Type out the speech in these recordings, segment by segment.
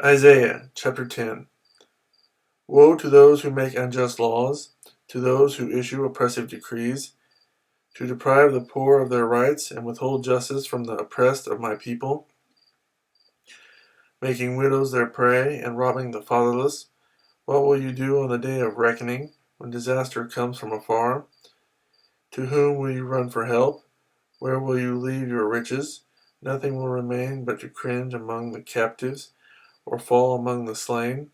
Isaiah chapter 10. Woe to those who make unjust laws, to those who issue oppressive decrees, to deprive the poor of their rights and withhold justice from the oppressed of my people, making widows their prey and robbing the fatherless. What will you do on the day of reckoning, when disaster comes from afar? To whom will you run for help? Where will you leave your riches? Nothing will remain but to cringe among the captives, or fall among the slain.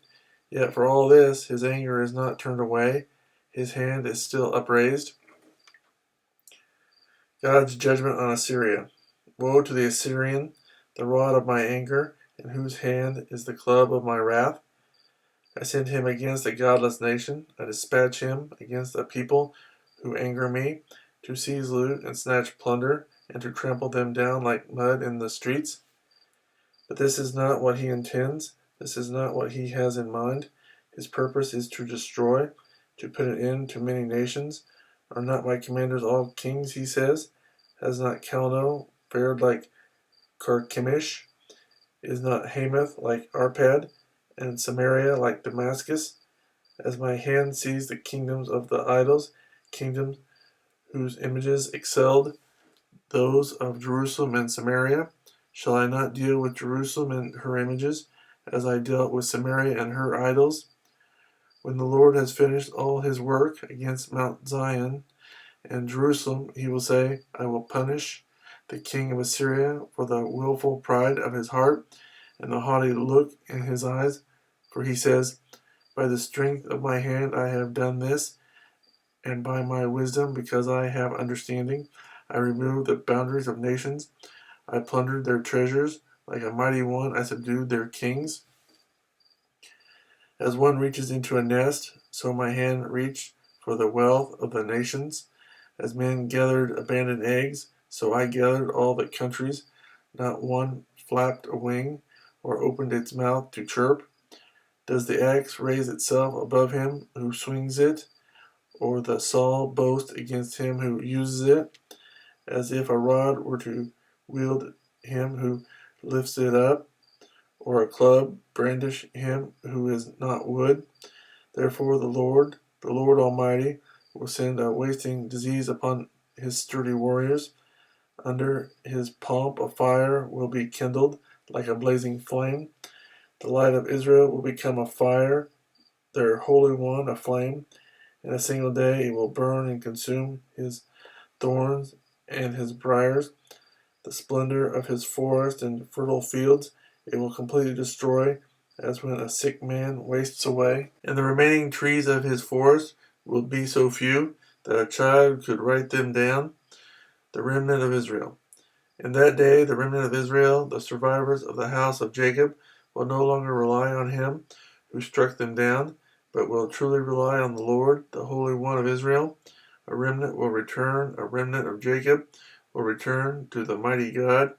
Yet for all this, his anger is not turned away, his hand is still upraised. God's judgment on Assyria. Woe to the Assyrian, the rod of my anger, in whose hand is the club of my wrath. I send him against a godless nation. I dispatch him against a people who anger me, to seize loot and snatch plunder, and to trample them down like mud in the streets. But this is not what he intends. This is not what he has in mind. His purpose is to destroy, to put an end to many nations. Are not my commanders all kings, he says? Has not Calno fared like Carchemish? Is not Hamath like Arpad, and Samaria like Damascus? As my hand seized the kingdoms of the idols, kingdoms whose images excelled those of Jerusalem and Samaria, shall I not deal with Jerusalem and her images, as I dealt with Samaria and her idols? When the Lord has finished all his work against Mount Zion and Jerusalem, he will say, I will punish the king of Assyria for the wilful pride of his heart and the haughty look in his eyes. For he says, by the strength of my hand I have done this, and by my wisdom, because I have understanding, I removed the boundaries of nations. I plundered their treasures. Like a mighty one, I subdued their kings. As one reaches into a nest, so my hand reached for the wealth of the nations. As men gathered abandoned eggs, so I gathered all the countries. Not one flapped a wing or opened its mouth to chirp. Does the axe raise itself above him who swings it, or the saw boast against him who uses it? As if a rod were to wield him who lifts it up, or a club brandish him who is not wood. Therefore the Lord Almighty, will send a wasting disease upon his sturdy warriors. Under his pomp a fire will be kindled like a blazing flame. The light of Israel will become a fire, their Holy One a flame. In a single day it will burn and consume his thorns and his briars, the splendor of his forest and fertile fields. It will completely destroy, as when a sick man wastes away. And the remaining trees of his forest will be so few that a child could write them down. The remnant of Israel. In that day, the remnant of Israel, the survivors of the house of Jacob, will no longer rely on him who struck them down, but will truly rely on the Lord, the Holy One of Israel. A remnant will return, a remnant of Jacob will return to the mighty God.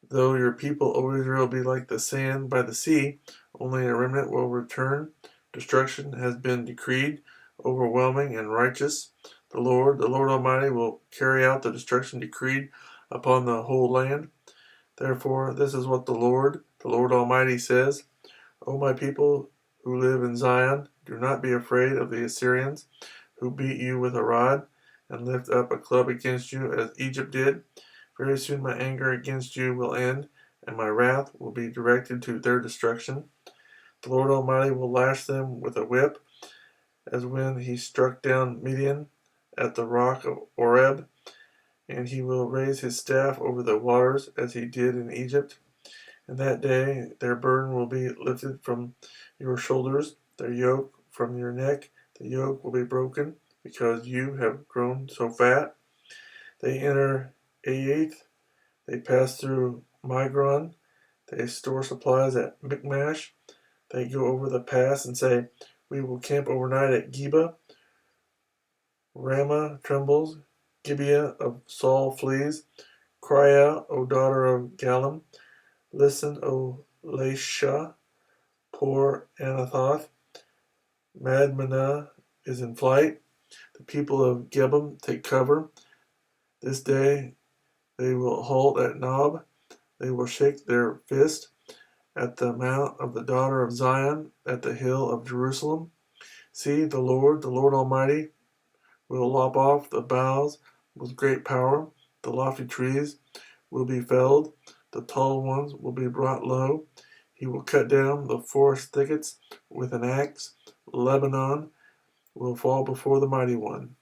Though your people, O Israel, be like the sand by the sea, only a remnant will return. Destruction has been decreed, overwhelming and righteous. The Lord Almighty, will carry out the destruction decreed upon the whole land. Therefore, this is what the Lord Almighty says. O my people who live in Zion, do not be afraid of the Assyrians, who beat you with a rod and lift up a club against you as Egypt did. Very soon my anger against you will end, and my wrath will be directed to their destruction. The Lord Almighty will lash them with a whip, as when he struck down Midian at the rock of Oreb, and he will raise his staff over the waters as he did in Egypt. In that day their burden will be lifted from your shoulders, their yoke from your neck. The yoke will be broken, because you have grown so fat. They enter Aiath, they pass through Migron, they store supplies at Michmash. They go over the pass and say, we will camp overnight at Geba. Ramah trembles, Gibeah of Saul flees. Cry out, O daughter of Gallim. Listen, O Laishah. Poor Anathoth. Madmenah is in flight. The people of Gebim take cover. This day they will halt at Nob. They will shake their fist at the mount of the daughter of Zion, at the hill of Jerusalem. See, the Lord Almighty, will lop off the boughs with great power. The lofty trees will be felled, the tall ones will be brought low. He will cut down the forest thickets with an axe. Lebanon will fall before the mighty one.